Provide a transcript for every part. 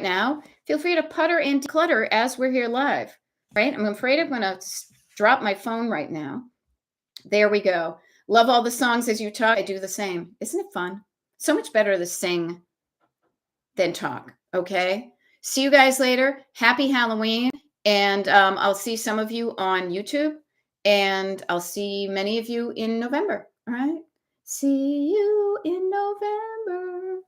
now, feel free to putter and declutter as we're here live, right? I'm afraid I'm going to drop my phone right now. There we go. Love all the songs as you talk. I do the same. Isn't it fun? So much better to sing than talk. Okay. See you guys later. Happy Halloween. And I'll see some of you on YouTube. And I'll see many of you in November. All right. See you in November.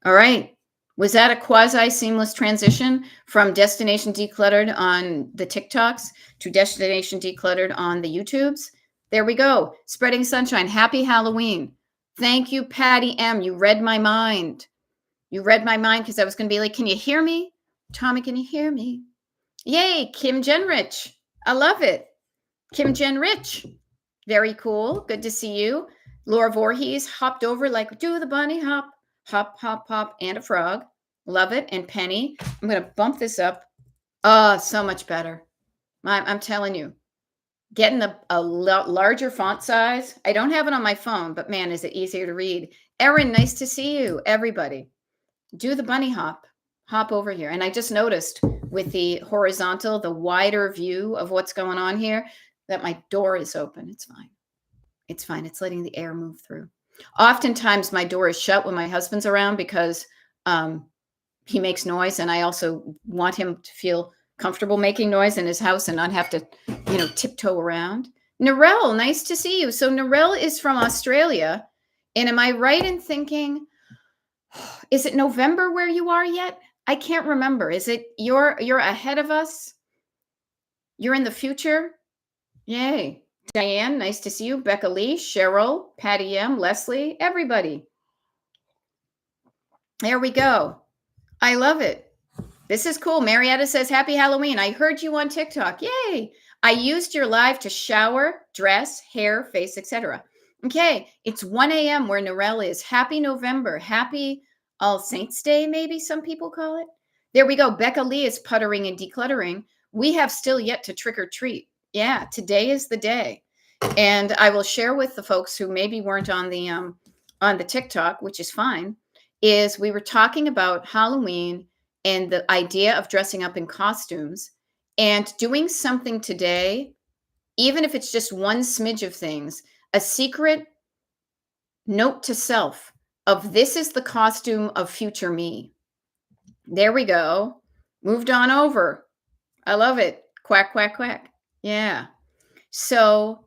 All right. Was that a quasi-seamless transition from Destination Decluttered on the TikToks to Destination Decluttered on the YouTubes? There we go. Spreading sunshine. Happy Halloween. Thank you, Patty M. You read my mind. You read my mind because I was going to be like, can you hear me? Tommy, can you hear me? Yay, Kim Jenrich. I love it. Kim Jenrich. Very cool. Good to see you. Laura Voorhees hopped over like, do the bunny hop. Hop, hop, hop, and a frog. Love it. And Penny. I'm going to bump this up. Oh, so much better. I'm telling you. Getting a larger font size. I don't have it on my phone, but man, is it easier to read. Erin, nice to see you. Everybody. Do the bunny hop. Hop over here. And I just noticed with the horizontal, the wider view of what's going on here, that my door is open. It's fine. It's fine. It's letting the air move through. Oftentimes my door is shut when my husband's around because he makes noise. And I also want him to feel comfortable making noise in his house and not have to, tiptoe around. Narelle, nice to see you. So Narelle is from Australia. And am I right in thinking, is it November where you are yet? I can't remember. Is it you're ahead of us? You're in the future? Yay. Diane, nice to see you. Becca Lee, Cheryl, Patty M, Leslie, everybody. There we go. I love it. This is cool. Marietta says, happy Halloween. I heard you on TikTok. Yay. I used your live to shower, dress, hair, face, etc. Okay. It's 1 a.m. where Narelle is. Happy November. Happy All Saints Day, maybe some people call it. There we go. Becca Lee is puttering and decluttering. We have still yet to trick or treat. Yeah, today is the day. And I will share with the folks who maybe weren't on the TikTok, which is fine, is we were talking about Halloween and the idea of dressing up in costumes and doing something today, even if it's just one smidge of things, a secret note to self of this is the costume of future me. There we go. Moved on over. I love it. Quack, quack, quack. Yeah. So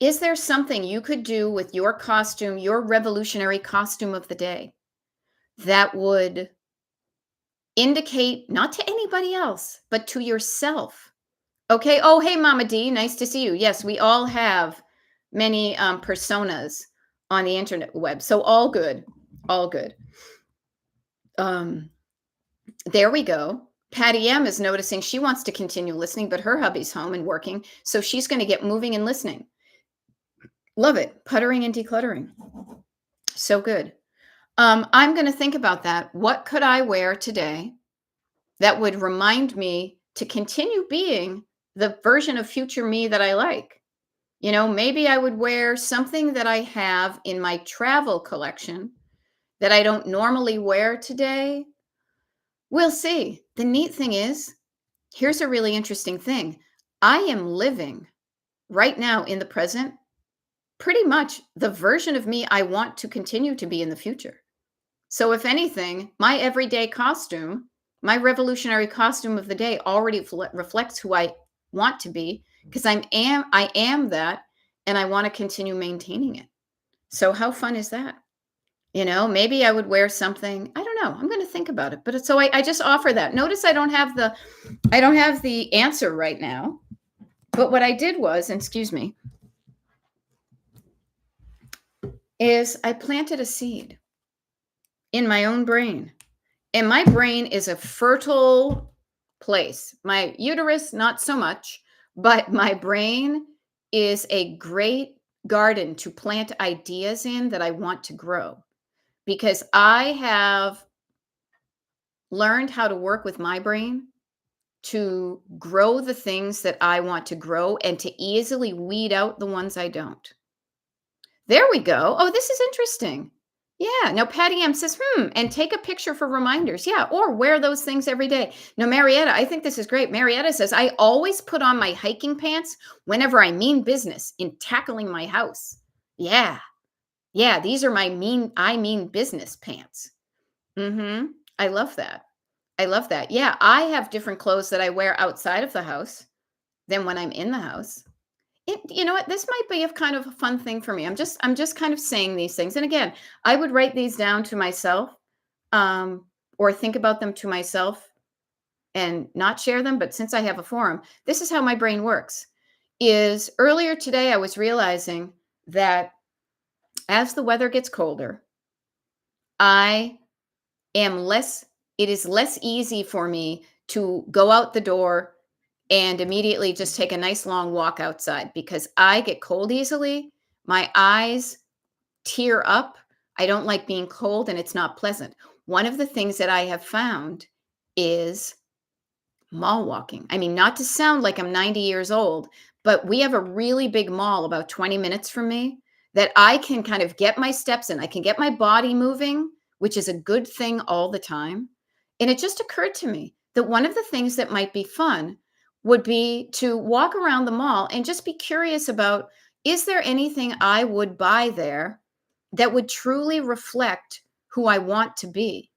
is there something you could do with your costume, your revolutionary costume of the day that would indicate not to anybody else, but to yourself? Okay. Oh, hey, Mama D. Nice to see you. Yes, we all have many personas on the internet web. So all good. All good. There we go. Patty M is noticing she wants to continue listening, but her hubby's home and working. So she's going to get moving and listening. Love it. Puttering and decluttering. So good. I'm going to think about that. What could I wear today that would remind me to continue being the version of future me that I like? Maybe I would wear something that I have in my travel collection that I don't normally wear today. We'll see. The neat thing is, here's a really interesting thing. I am living right now in the present, pretty much the version of me I want to continue to be in the future. So if anything, my everyday costume, my revolutionary costume of the day already reflects who I want to be because I am that, and I want to continue maintaining it. So how fun is that? Maybe I would wear something. I don't know. I'm going to think about it. But so I just offer that. Notice I don't have the answer right now. But what I did was, and excuse me, is I planted a seed in my own brain. And my brain is a fertile place. My uterus, not so much, but my brain is a great garden to plant ideas in that I want to grow. Because I have learned how to work with my brain to grow the things that I want to grow and to easily weed out the ones I don't. There we go. Oh, this is interesting. Yeah. Now, Patty M says, and take a picture for reminders. Yeah. Or wear those things every day. Now, Marietta, I think this is great. Marietta says, I always put on my hiking pants whenever I mean business in tackling my house. Yeah. Yeah. These are I mean business pants. Mm-hmm. I love that. I love that. Yeah. I have different clothes that I wear outside of the house than when I'm in the house. You know what? This might be a kind of a fun thing for me. I'm just kind of saying these things. And again, I would write these down to myself, or think about them to myself and not share them. But since I have a forum, this is how my brain works. Is earlier today I was realizing that as the weather gets colder, I am less it is less easy for me to go out the door and immediately just take a nice long walk outside because I get cold easily. My eyes tear up. I don't like being cold and it's not pleasant. One of the things that I have found is mall walking. I mean, not to sound like I'm 90 years old, but we have a really big mall about 20 minutes from me that I can kind of get my steps in. I can get my body moving, which is a good thing all the time. And it just occurred to me that one of the things that might be fun would be to walk around the mall and just be curious about, is there anything I would buy there that would truly reflect who I want to be?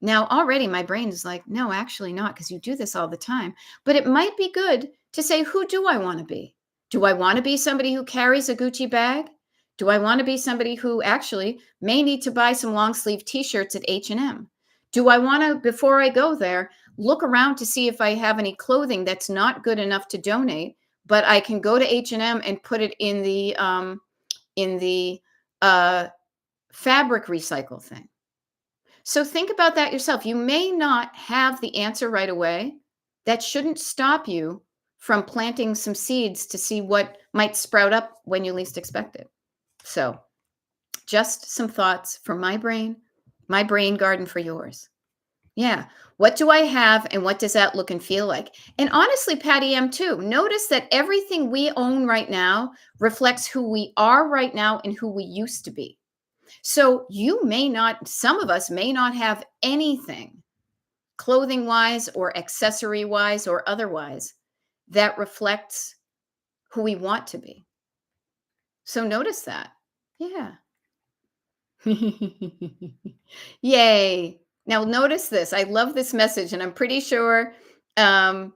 Now, already my brain is like, no, actually not, because you do this all the time. But it might be good to say, who do I want to be? Do I want to be somebody who carries a Gucci bag? Do I want to be somebody who actually may need to buy some long sleeve t-shirts at H&M? Do I want to, before I go there, look around to see if I have any clothing that's not good enough to donate, but I can go to H&M and put it in the uh, fabric recycle thing. So think about that yourself. You may not have the answer right away. That shouldn't stop you from planting some seeds to see what might sprout up when you least expect it. So, just some thoughts from my brain garden for yours. Yeah. What do I have and what does that look and feel like? And honestly, Patty M too, notice that everything we own right now reflects who we are right now and who we used to be. So some of us may not have anything clothing wise or accessory wise or otherwise that reflects who we want to be. So notice that. Yeah. Yay. Now notice this. I love this message and I'm pretty sure um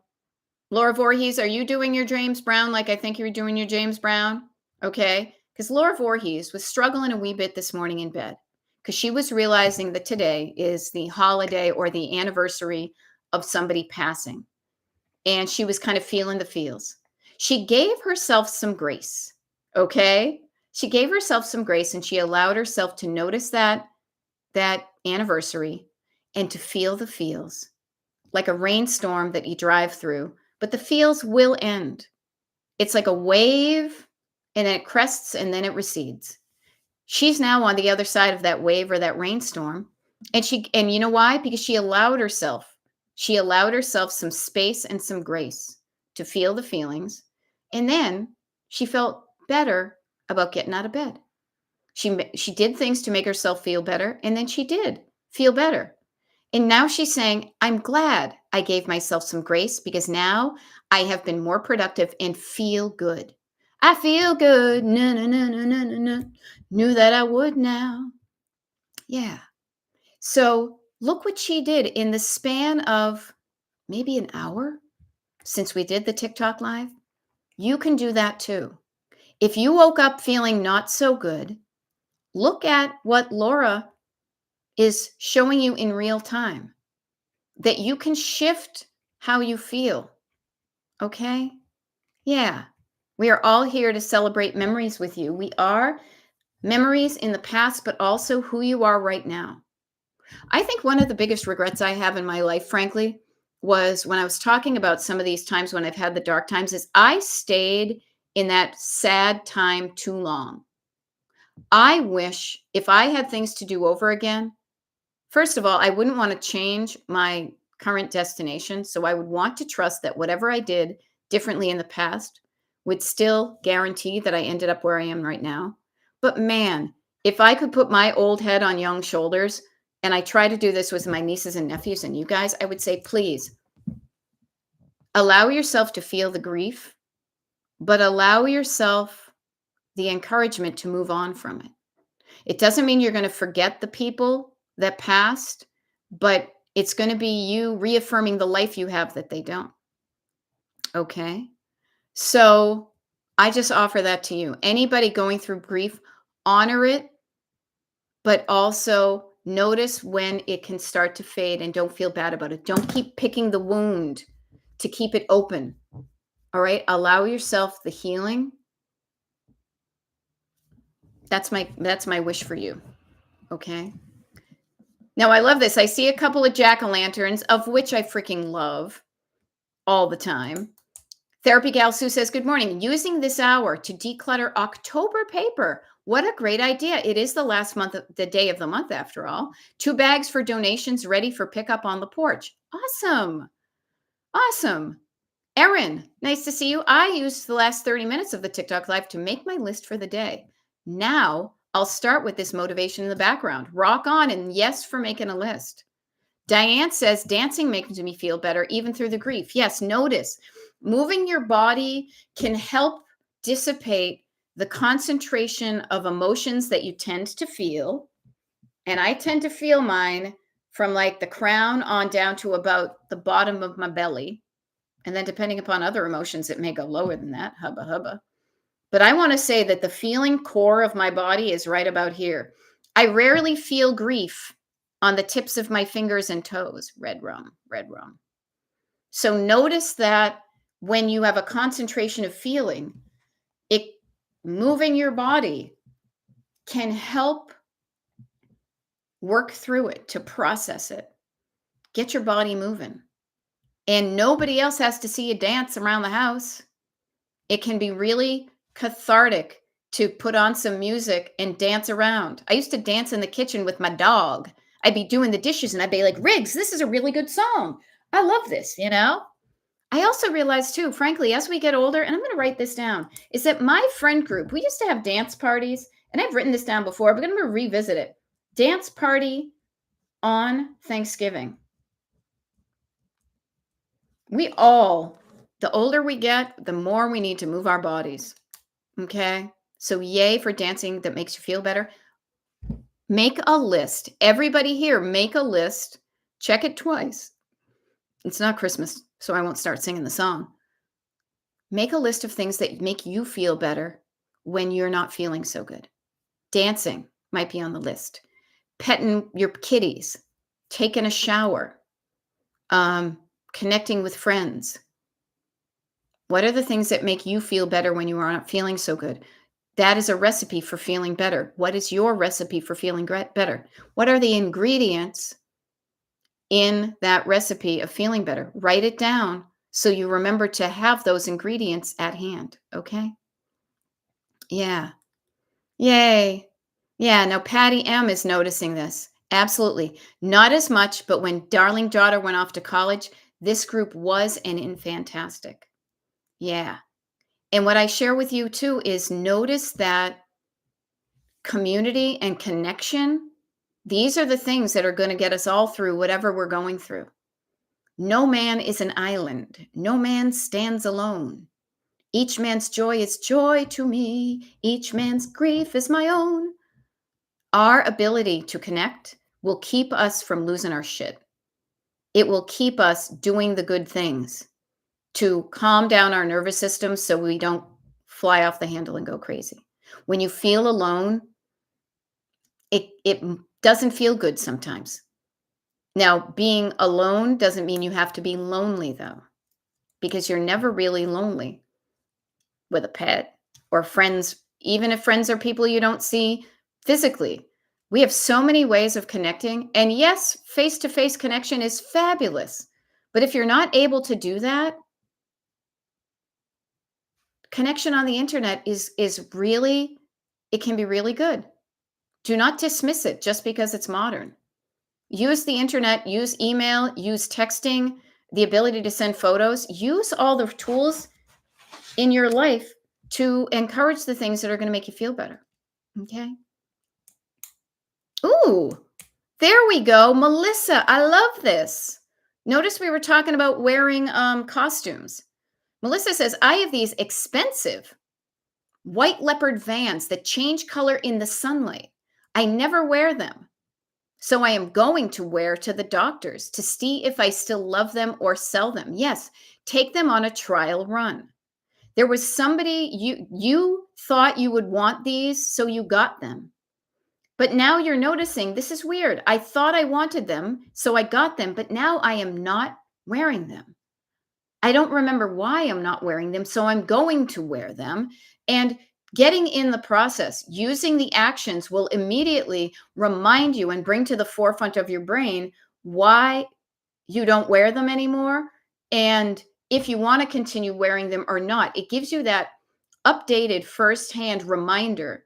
Laura Voorhees, are you doing your James Brown like I think you're doing your James Brown? Okay. Because Laura Voorhees was struggling a wee bit this morning in bed because she was realizing that today is the holiday or the anniversary of somebody passing. And she was kind of feeling the feels. She gave herself some grace. Okay. She gave herself some grace and she allowed herself to notice that anniversary and to feel the feels like a rainstorm that you drive through, but the feels will end. It's like a wave and then it crests and then it recedes. She's now on the other side of that wave or that rainstorm. And you know why? Because she allowed herself some space and some grace to feel the feelings. And then she felt better about getting out of bed. She did things to make herself feel better. And then she did feel better. And now she's saying, I'm glad I gave myself some grace because now I have been more productive and feel good. I feel good. No, no, no, no, no, no, no. Knew that I would now. Yeah. So look what she did in the span of maybe an hour since we did the TikTok live. You can do that too. If you woke up feeling not so good, look at what Laura is showing you in real time. That you can shift how you feel. Okay? Yeah. We are all here to celebrate memories with you. We are memories in the past, but also who you are right now. I think one of the biggest regrets I have in my life, frankly, was when I was talking about some of these times when I've had the dark times, is I stayed in that sad time too long. I wish if I had things to do over again, first of all, I wouldn't want to change my current destination. So I would want to trust that whatever I did differently in the past would still guarantee that I ended up where I am right now. But man, If I could put my old head on young shoulders, and I try to do this with my nieces and nephews and you guys, I would say, please allow yourself to feel the grief, but allow yourself the encouragement to move on from it. It doesn't mean you're going to forget the people that passed, but it's going to be you reaffirming the life you have that they don't. Okay? So I just offer that to you. Anybody going through grief, honor it, but also notice when it can start to fade and don't feel bad about it. Don't keep picking the wound to keep it open. All right? Allow yourself the healing. That's my wish for you. Okay? Now, I love this. I see a couple of jack-o'-lanterns, of which I freaking love all the time. Therapy Gal Sue says, good morning. Using this hour to declutter October paper. What a great idea. It is the last month, the day of the month, after all. 2 bags for donations ready for pickup on the porch. Awesome. Awesome. Erin, nice to see you. I used the last 30 minutes of the TikTok live to make my list for the day. Now I'll start with this motivation in the background. Rock on, and yes for making a list. Diane says, dancing makes me feel better even through the grief. Yes, notice moving your body can help dissipate the concentration of emotions that you tend to feel. And I tend to feel mine from like the crown on down to about the bottom of my belly. And then depending upon other emotions, it may go lower than that. Hubba hubba. But I want to say that the feeling core of my body is right about here. I rarely feel grief on the tips of my fingers and toes. Red rum, red rum. So notice that when you have a concentration of feeling, it moving your body can help work through it, to process it. Get your body moving. And nobody else has to see you dance around the house. It can be really cathartic to put on some music and dance around. I used to dance in the kitchen with my dog. I'd be doing the dishes and I'd be like, Riggs, this is a really good song. I love this, you know? I also realized too, frankly, as we get older, and I'm going to write this down, is that my friend group, we used to have dance parties, and I've written this down before, but I'm going to revisit it. Dance party on Thanksgiving. We all, the older we get, the more we need to move our bodies. Okay? So yay for dancing that makes you feel better. Make a list. Everybody here, make a list. Check it twice. It's not Christmas, so I won't start singing the song. Make a list of things that make you feel better when you're not feeling so good. Dancing might be on the list. Petting your kitties. Taking a shower. Connecting with friends. What are the things that make you feel better when you are not feeling so good? That is a recipe for feeling better. What is your recipe for feeling better? What are the ingredients in that recipe of feeling better? Write it down so you remember to have those ingredients at hand. Okay? Yeah. Yay. Yeah. Now, Patty M is noticing this. Absolutely. Not as much, but when darling daughter went off to college, this group was and fantastic. Yeah. And what I share with you too is notice that community and connection, these are the things that are going to get us all through whatever we're going through. No man is an island. No man stands alone. Each man's joy is joy to me. Each man's grief is my own. Our ability to connect will keep us from losing our shit. It will keep us doing the good things to calm down our nervous system so we don't fly off the handle and go crazy. When you feel alone, it doesn't feel good sometimes. Now, being alone doesn't mean you have to be lonely, though, because you're never really lonely with a pet or friends, even if friends are people you don't see physically. We have so many ways of connecting. And yes, face-to-face connection is fabulous. But if you're not able to do that, connection on the internet is really, it can be really good. Do not dismiss it just because it's modern. Use the internet, use email, use texting, the ability to send photos, use all the tools in your life to encourage the things that are going to make you feel better. Okay? Ooh, there we go. Melissa, I love this. Notice we were talking about wearing costumes. Melissa says, I have these expensive white leopard vans that change color in the sunlight. I never wear them. So I am going to wear to the doctors to see if I still love them or sell them. Yes, take them on a trial run. There was somebody you thought you would want these, so you got them. But now you're noticing this is weird. I thought I wanted them, so I got them, but now I am not wearing them. I don't remember why I'm not wearing them, so I'm going to wear them. And getting in the process, using the actions will immediately remind you and bring to the forefront of your brain why you don't wear them anymore. And if you want to continue wearing them or not, it gives you that updated firsthand reminder.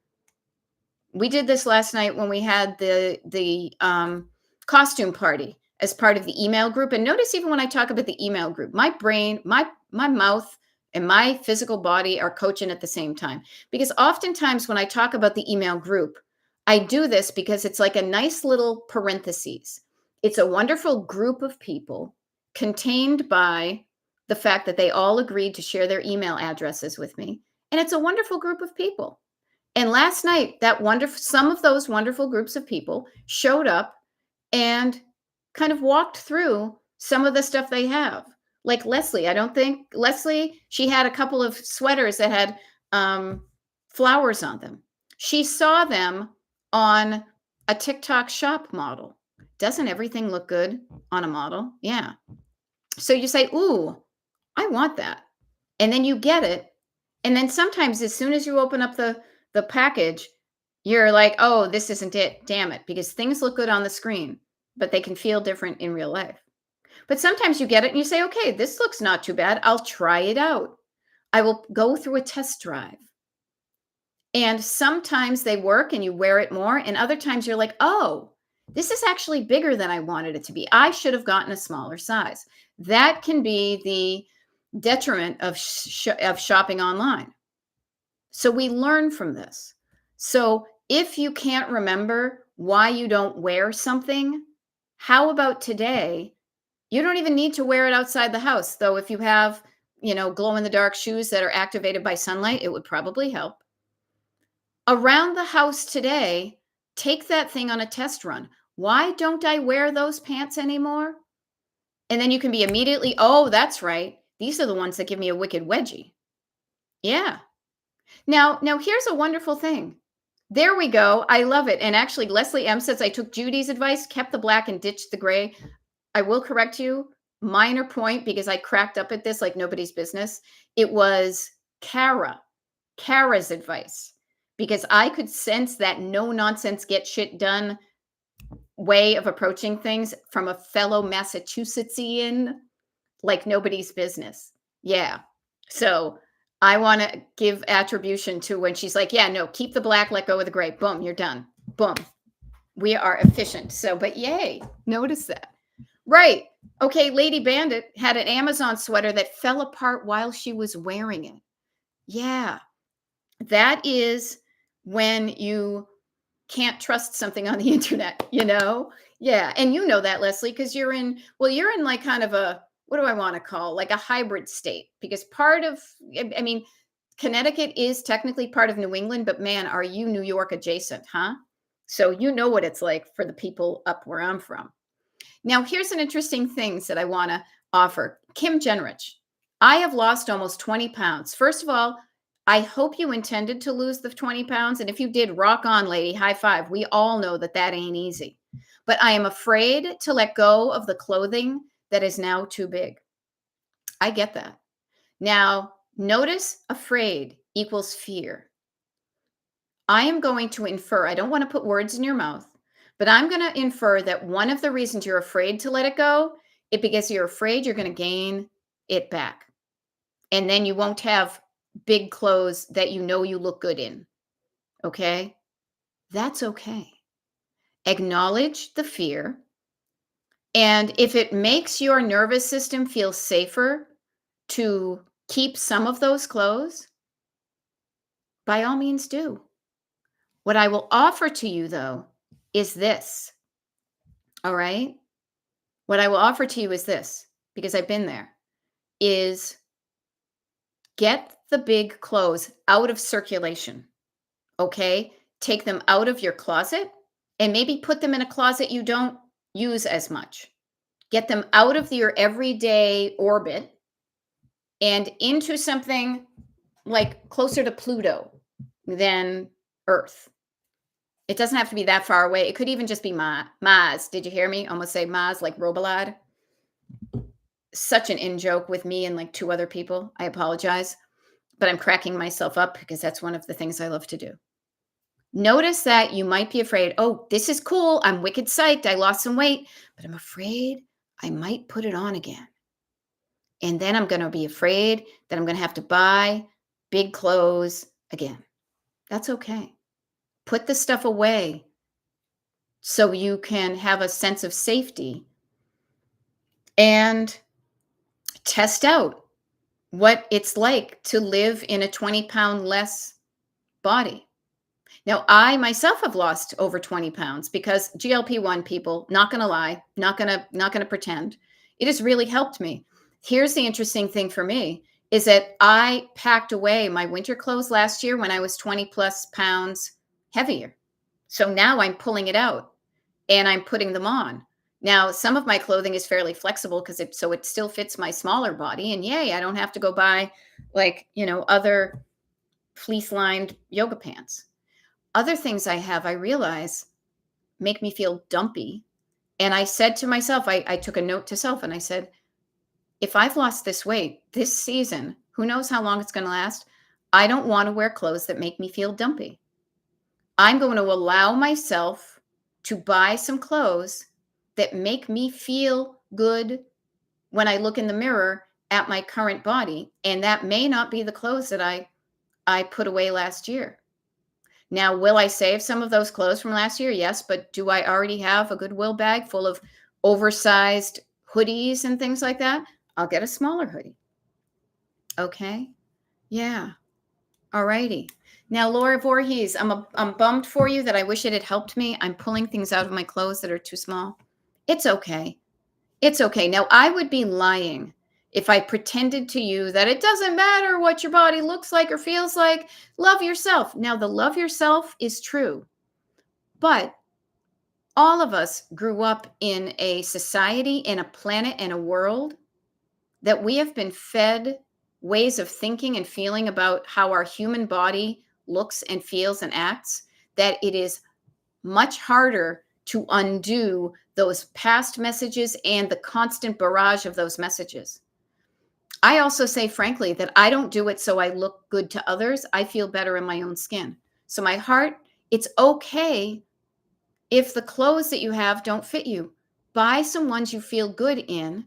We did this last night when we had the costume party as part of the email group. And notice, even when I talk about the email group, my brain, my mouth, and my physical body are coaching at the same time. Because oftentimes when I talk about the email group, I do this because it's like a nice little parentheses. It's a wonderful group of people contained by the fact that they all agreed to share their email addresses with me. And it's a wonderful group of people. And last night, some of those wonderful groups of people showed up and kind of walked through some of the stuff they have. Like Leslie, I don't think Leslie, she had a couple of sweaters that had flowers on them. She saw them on a TikTok shop model. Doesn't everything look good on a model? Yeah. So you say, ooh, I want that. And then you get it. And then sometimes as soon as you open up the package, you're like, oh, this isn't it. Damn it. Because things look good on the screen, but they can feel different in real life. But sometimes you get it and you say, okay, this looks not too bad. I'll try it out. I will go through a test drive. And sometimes they work and you wear it more. And other times you're like, oh, this is actually bigger than I wanted it to be. I should have gotten a smaller size. That can be the detriment of shopping online. So we learn from this. So if you can't remember why you don't wear something, how about today? You don't even need to wear it outside the house, though. If you have, glow in the dark shoes that are activated by sunlight, it would probably help. Around the house today, take that thing on a test run. Why don't I wear those pants anymore? And then you can be immediately, oh, that's right. These are the ones that give me a wicked wedgie. Yeah. Now here's a wonderful thing. There we go. I love it. And actually, Leslie M says, I took Judy's advice, kept the black and ditched the gray. I will correct you. Minor point, because I cracked up at this like nobody's business. It was Kara's advice, because I could sense that no nonsense, get shit done way of approaching things from a fellow Massachusettsian like nobody's business. Yeah. So I want to give attribution to when she's like, yeah, no, keep the black, let go of the gray. Boom, you're done. Boom. We are efficient. So, but yay, notice that. Right. Okay, Lady Bandit had an Amazon sweater that fell apart while she was wearing it. Yeah. That is when you can't trust something on the internet, Yeah. And you know that, Leslie, because you're in like kind of a, what do I want to call, like a hybrid state, because Connecticut is technically part of New England, but man, are you New York adjacent, huh? So you know what it's like for the people up where I'm from. Now, here's an interesting thing that I want to offer. Kim Jenrich, I have lost almost 20 pounds. First of all, I hope you intended to lose the 20 pounds. And if you did, rock on, lady, high five. We all know that ain't easy. But I am afraid to let go of the clothing that is now too big. I get that. Now, notice afraid equals fear. I am going to infer, I don't want to put words in your mouth, but I'm going to infer that one of the reasons you're afraid to let it go is because you're afraid you're going to gain it back. And then you won't have big clothes that you look good in. Okay? That's okay. Acknowledge the fear. And if it makes your nervous system feel safer to keep some of those clothes, by all means do. What I will offer to you, though, is this. All right. What I will offer to you is this, because I've been there, is get the big clothes out of circulation. Okay. Take them out of your closet and maybe put them in a closet you don't use as much. Get them out of your everyday orbit and into something like closer to Pluto than Earth. It doesn't have to be that far away. It could even just be Mars. Did you hear me almost say Mars like Robalad? Such an in joke with me and like two other people. I apologize, but I'm cracking myself up because that's one of the things I love to do. Notice that you might be afraid, oh, this is cool. I'm wicked psyched. I lost some weight, but I'm afraid I might put it on again. And then I'm going to be afraid that I'm going to have to buy big clothes again. That's okay. Put the stuff away so you can have a sense of safety and test out what it's like to live in a 20-pound less body. Now, I myself have lost over 20 pounds because GLP-1 people, not going to lie, not going to pretend, it has really helped me. Here's the interesting thing for me is that I packed away my winter clothes last year when I was 20 plus pounds heavier. So now I'm pulling it out and I'm putting them on. Now, some of my clothing is fairly flexible because it still fits my smaller body. And yay, I don't have to go buy other fleece lined yoga pants. Other things I realize make me feel dumpy. And I said to myself, I took a note to self and I said, if I've lost this weight this season, who knows how long it's going to last? I don't want to wear clothes that make me feel dumpy. I'm going to allow myself to buy some clothes that make me feel good when I look in the mirror at my current body. And that may not be the clothes that I put away last year. Now, will I save some of those clothes from last year? Yes, but do I already have a Goodwill bag full of oversized hoodies and things like that? I'll get a smaller hoodie. Okay. Yeah. All righty. Now, Laura Voorhees, I'm bummed for you that I wish it had helped me. I'm pulling things out of my clothes that are too small. It's okay. It's okay. Now, I would be lying if I pretended to you that it doesn't matter what your body looks like or feels like. Love yourself. Now, the love yourself is true, but all of us grew up in a society, in a planet, and a world that we have been fed ways of thinking and feeling about how our human body looks and feels and acts, that it is much harder to undo those past messages and the constant barrage of those messages. I also say, frankly, that I don't do it so I look good to others. I feel better in my own skin. So my heart, it's okay if the clothes that you have don't fit you. Buy some ones you feel good in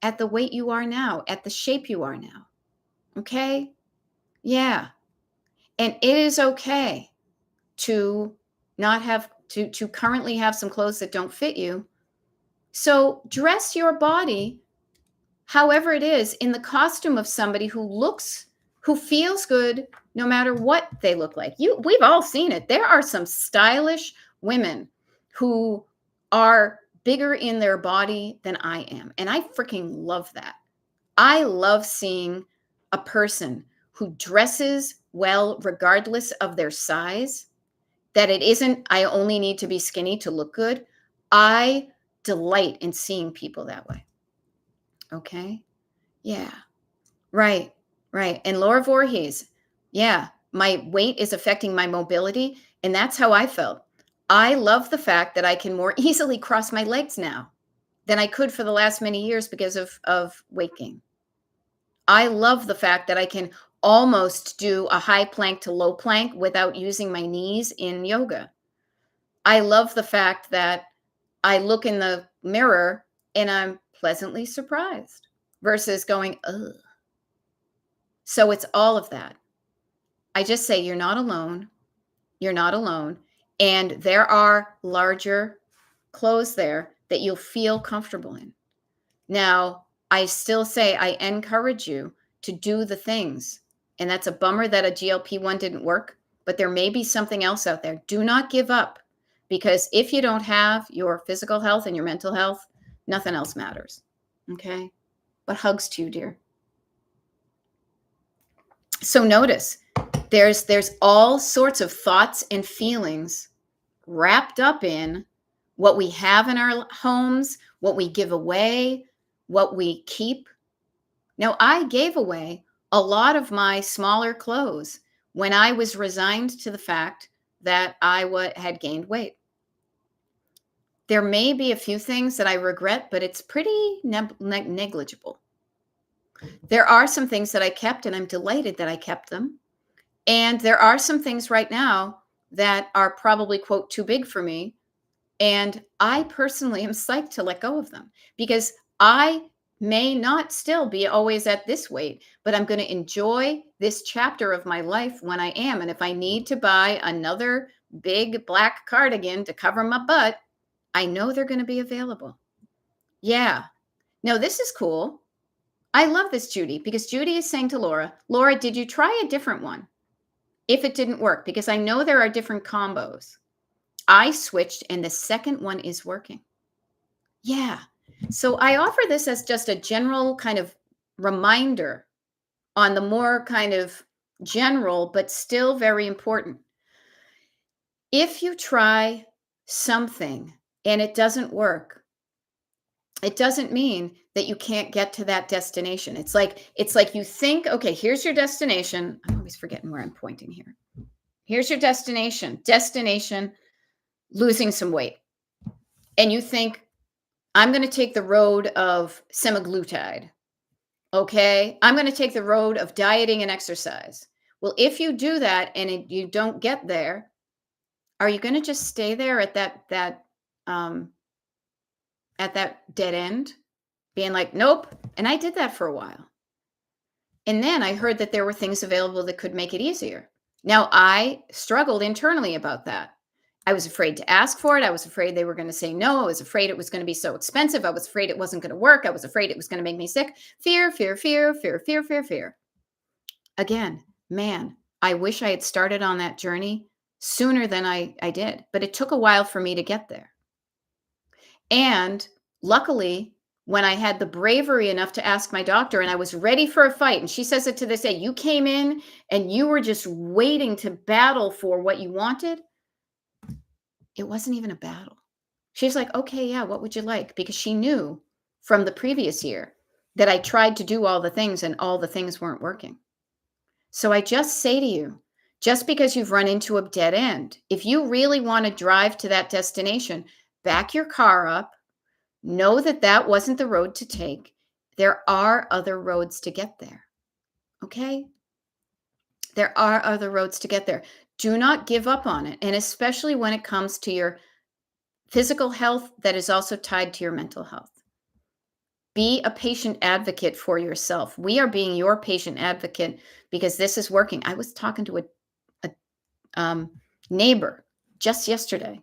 at the weight you are now, at the shape you are now. Okay? Yeah. And it is okay to not have to currently have some clothes that don't fit you. So dress your body however it is in the costume of somebody who feels good no matter what they look like. We've all seen it. There are some stylish women who are bigger in their body than I am. And I freaking love that. I love seeing a person who dresses well, regardless of their size, that it isn't, I only need to be skinny to look good. I delight in seeing people that way. Okay. Yeah. Right. Right. And Laura Voorhees. Yeah. My weight is affecting my mobility. And that's how I felt. I love the fact that I can more easily cross my legs now than I could for the last many years because of weight gain. I love the fact that I can almost do a high plank to low plank without using my knees in yoga. I love the fact that I look in the mirror and I'm pleasantly surprised versus going, ugh. So it's all of that. I just say you're not alone. You're not alone. And there are larger clothes there that you'll feel comfortable in. Now, I still say I encourage you to do the things. And that's a bummer that a GLP-1 didn't work, but there may be something else out there. Do not give up. because if you don't have your physical health and your mental health, nothing else matters. Okay. But hugs to you, dear. So notice there's all sorts of thoughts and feelings wrapped up in what we have in our homes, what we give away, what we keep. Now, I gave away a lot of my smaller clothes when I was resigned to the fact that I had gained weight. There may be a few things that I regret, but it's pretty negligible. There are some things that I kept, and I'm delighted that I kept them. And there are some things right now that are probably, quote, too big for me. And I personally am psyched to let go of them because I may not still be always at this weight, but I'm going to enjoy this chapter of my life when I am. And if I need to buy another big black cardigan to cover my butt, I know they're going to be available. Yeah. Now, this is cool. I love this, Judy, because Judy is saying to Laura, Laura, did you try a different one? If it didn't work, because I know there are different combos. I switched and the second one is working. Yeah. So I offer this as just a general kind of reminder on the more kind of general, but still very important. If you try something and it doesn't work, it doesn't mean that you can't get to that destination. It's like you think, okay, here's your destination. I'm always forgetting where I'm pointing here. Here's your destination, losing some weight. And you think, I'm going to take the road of semaglutide. Okay. I'm going to take the road of dieting and exercise. Well, if you do that and you don't get there, are you going to just stay there at that dead end being like, nope. And I did that for a while. And then I heard that there were things available that could make it easier. Now, I struggled internally about that. I was afraid to ask for it. I was afraid they were going to say no. I was afraid it was going to be so expensive. I was afraid it wasn't going to work. I was afraid it was going to make me sick. Fear, fear, fear, fear, fear, fear, fear. Again, man, I wish I had started on that journey sooner than I did. But it took a while for me to get there. And luckily, when I had the bravery enough to ask my doctor and I was ready for a fight, and she says it to this day, you came in and you were just waiting to battle for what you wanted. It wasn't even a battle. She's like, okay, yeah, what would you like? Because she knew from the previous year that I tried to do all the things and all the things weren't working. So I just say to you, just because you've run into a dead end, if you really want to drive to that destination, back your car up. Know that that wasn't the road to take. There are other roads to get there. Okay? There are other roads to get there. Do not give up on it. And especially when it comes to your physical health that is also tied to your mental health. Be a patient advocate for yourself. We are being your patient advocate because this is working. I was talking to a neighbor just yesterday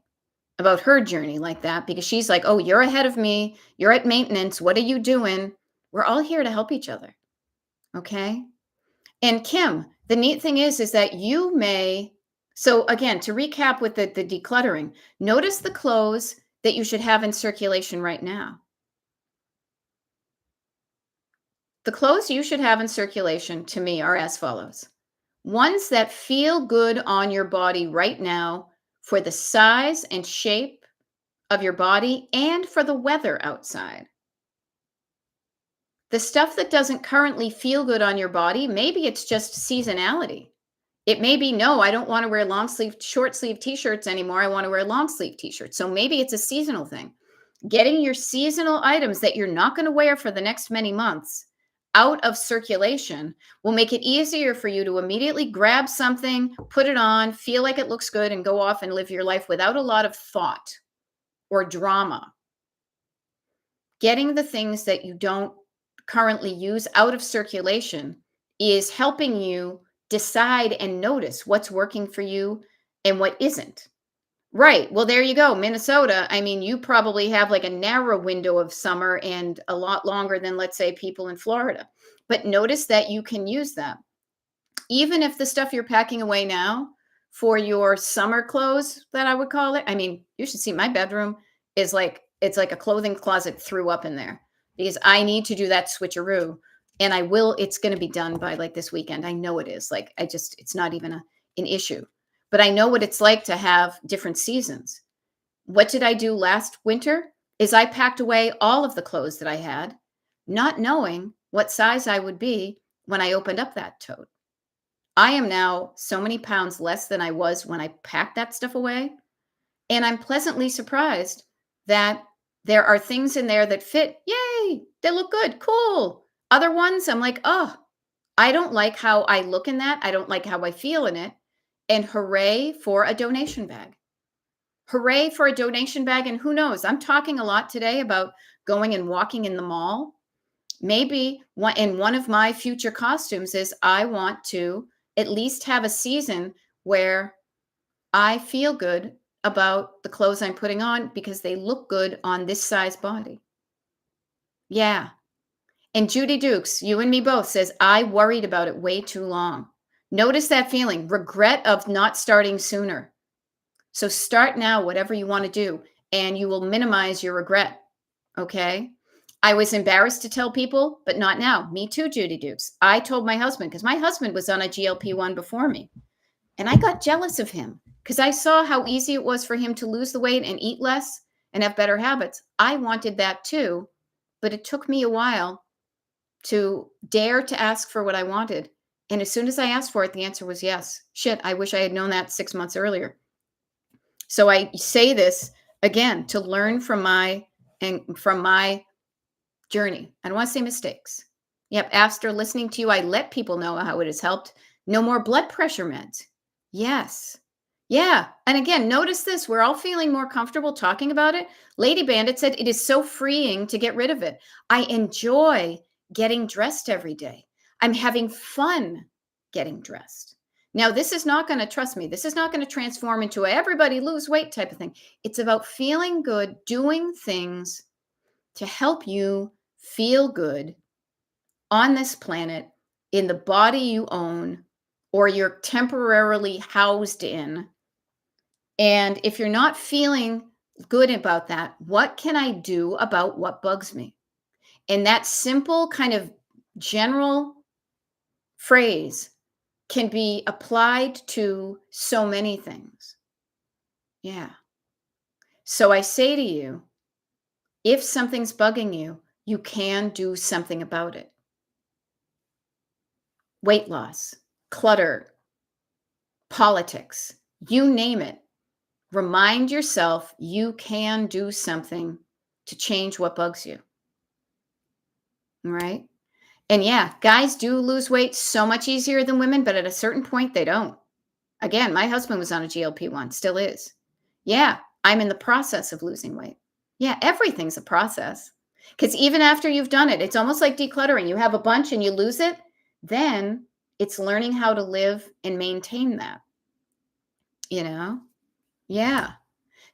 about her journey like that, because she's like, oh, you're ahead of me. You're at maintenance. What are you doing? We're all here to help each other. Okay. And Kim, the neat thing is that you may, so again, to recap with the decluttering, notice the clothes that you should have in circulation right now. The clothes you should have in circulation to me are as follows. Ones that feel good on your body right now for the size and shape of your body and for the weather outside. The stuff that doesn't currently feel good on your body, maybe it's just seasonality. It may be, no, I don't want to wear long sleeve, short sleeve t-shirts anymore. I want to wear long sleeve t-shirts. So maybe it's a seasonal thing. Getting your seasonal items that you're not going to wear for the next many months out of circulation will make it easier for you to immediately grab something, put it on, feel like it looks good, and go off and live your life without a lot of thought or drama. Getting the things that you don't currently use out of circulation is helping you decide and notice what's working for you and what isn't. Right. Well, there you go. Minnesota. I mean, you probably have like a narrow window of summer and a lot longer than, let's say, people in Florida. But notice that you can use that. Even if the stuff you're packing away now for your summer clothes that I would call it. I mean, you should see my bedroom is like it's like a clothing closet threw up in there because I need to do that switcheroo and I will it's going to be done by like this weekend. I know it is. Like I just it's not even an issue. But I know what it's like to have different seasons. What did I do last winter? Is I packed away all of the clothes that I had, not knowing what size I would be when I opened up that tote. I am now so many pounds less than I was when I packed that stuff away. And I'm pleasantly surprised that there are things in there that fit. Yay, they look good. Cool. Other ones, I'm like, oh, I don't like how I look in that. I don't like how I feel in it. And hooray for a donation bag. Hooray for a donation bag. And who knows? I'm talking a lot today about going and walking in the mall. Maybe in one of my future costumes is I want to at least have a season where I feel good about the clothes I'm putting on because they look good on this size body. Yeah. And Judy Dukes, you and me both, says, I worried about it way too long. Notice that feeling, regret of not starting sooner. So start now, whatever you want to do, and you will minimize your regret. Okay. I was embarrassed to tell people, but not now. Me too, Judy Dukes. I told my husband because my husband was on a GLP-1 before me. And I got jealous of him because I saw how easy it was for him to lose the weight and eat less and have better habits. I wanted that too, but it took me a while to dare to ask for what I wanted. And as soon as I asked for it, the answer was yes. Shit, I wish I had known that 6 months earlier. So I say this again to learn from my journey. I don't want to say mistakes. Yep, after listening to you, I let people know how it has helped. No more blood pressure meds. Yes. Yeah. And again, notice this. We're all feeling more comfortable talking about it. Lady Bandit said it is so freeing to get rid of it. I enjoy getting dressed every day. I'm having fun getting dressed. Now, this is not going to, trust me, this is not going to transform into a everybody lose weight type of thing. It's about feeling good, doing things to help you feel good on this planet, in the body you own, or you're temporarily housed in. And if you're not feeling good about that, what can I do about what bugs me? And that simple kind of general phrase can be applied to so many things. Yeah. So I say to you, if something's bugging you, you can do something about it. Weight loss, clutter, politics, you name it. Remind yourself you can do something to change what bugs you. All right. And yeah, guys do lose weight so much easier than women, but at a certain point, they don't. Again, my husband was on a GLP-1, still is. Yeah, I'm in the process of losing weight. Yeah, everything's a process. Because even after you've done it, it's almost like decluttering. You have a bunch and you lose it, then it's learning how to live and maintain that. You know? Yeah.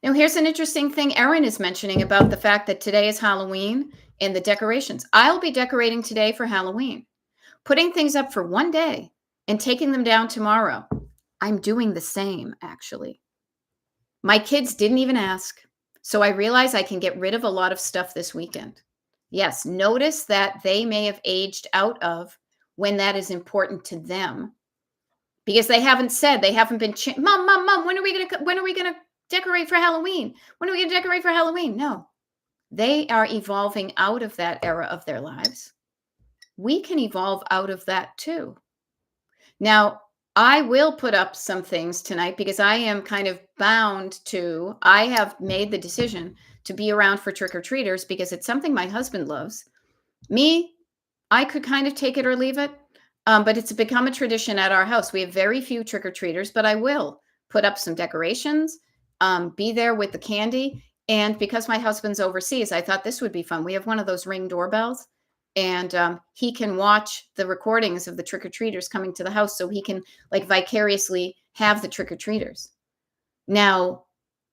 Now, here's an interesting thing Erin is mentioning about the fact that today is Halloween and the decorations. I'll be decorating today for Halloween, putting things up for one day and taking them down tomorrow. I'm doing the same, actually. My kids didn't even ask. So I realize I can get rid of a lot of stuff this weekend. Yes, notice that they may have aged out of when that is important to them because they haven't said, they haven't been, Mom, when are we going to decorate for Halloween? When are we going to decorate for Halloween? No, they are evolving out of that era of their lives. We can evolve out of that too. Now, I will put up some things tonight because I am kind of bound to, I have made the decision to be around for trick-or-treaters because it's something my husband loves. Me, I could kind of take it or leave it, but it's become a tradition at our house. We have very few trick-or-treaters, but I will put up some decorations, be there with the candy. And because my husband's overseas, I thought this would be fun. We have one of those Ring doorbells. And he can watch the recordings of the trick-or-treaters coming to the house so he can like vicariously have the trick-or-treaters. Now,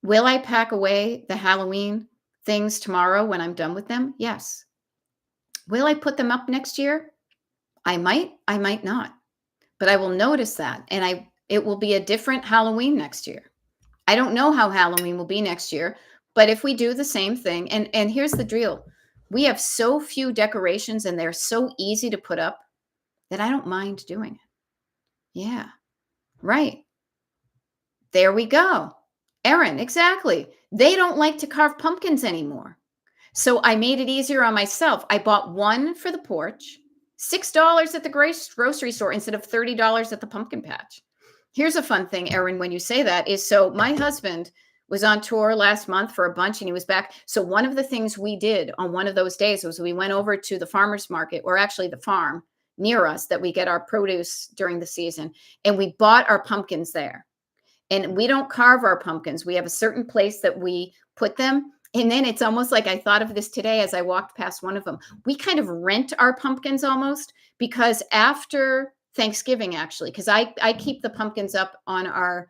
will I pack away the Halloween things tomorrow when I'm done with them? Yes. Will I put them up next year? I might not. But I will notice that. And It will be a different Halloween next year. I don't know how Halloween will be next year, but if we do the same thing, and here's the deal. We have so few decorations and they're so easy to put up that I don't mind doing it. Yeah. Right. There we go. Erin, exactly. They don't like to carve pumpkins anymore. So I made it easier on myself. I bought one for the porch, $6 at the grocery store instead of $30 at the pumpkin patch. Here's a fun thing, Erin, when you say that is, so my husband was on tour last month for a bunch and he was back. So one of the things we did on one of those days was we went over to the farmer's market, or actually the farm near us that we get our produce during the season, and we bought our pumpkins there. And we don't carve our pumpkins. We have a certain place that we put them. And then it's almost like, I thought of this today as I walked past one of them. We kind of rent our pumpkins almost, because after Thanksgiving, actually, because I keep the pumpkins up on our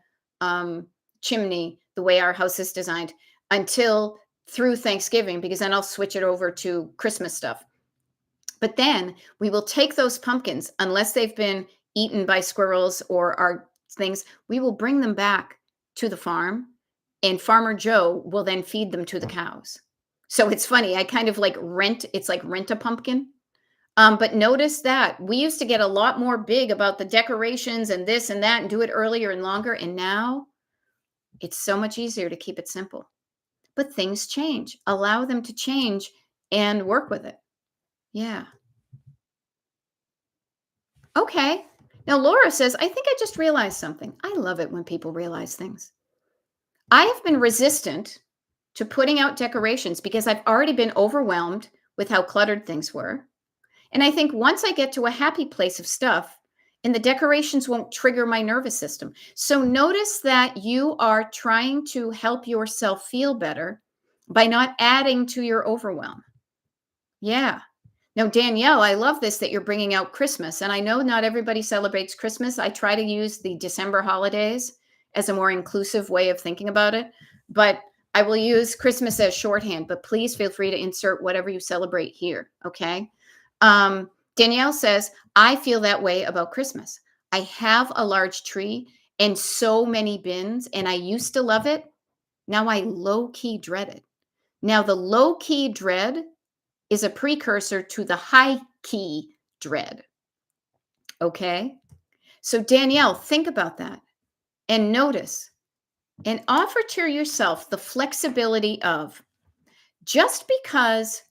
chimney the way our house is designed until through Thanksgiving, because then I'll switch it over to Christmas stuff. But then we will take those pumpkins, unless they've been eaten by squirrels or our things, we will bring them back to the farm, and Farmer Joe will then feed them to the cows. So it's funny. I kind of like it's like rent a pumpkin. But notice that we used to get a lot more big about the decorations and this and that and do it earlier and longer. And now it's so much easier to keep it simple. But things change. Allow them to change and work with it. Yeah. Okay. Now, Laura says, I think I just realized something. I love it when people realize things. I have been resistant to putting out decorations because I've already been overwhelmed with how cluttered things were. And I think once I get to a happy place of stuff, and the decorations won't trigger my nervous system. So notice that you are trying to help yourself feel better by not adding to your overwhelm. Yeah. Now, Danielle, I love this that you're bringing out Christmas. And I know not everybody celebrates Christmas. I try to use the December holidays as a more inclusive way of thinking about it. But I will use Christmas as shorthand. But please feel free to insert whatever you celebrate here. Okay. Danielle says, I feel that way about Christmas. I have a large tree and so many bins, and I used to love it. Now I low-key dread it. Now, the low-key dread is a precursor to the high-key dread. Okay? So, Danielle, think about that and notice and offer to yourself the flexibility of, just because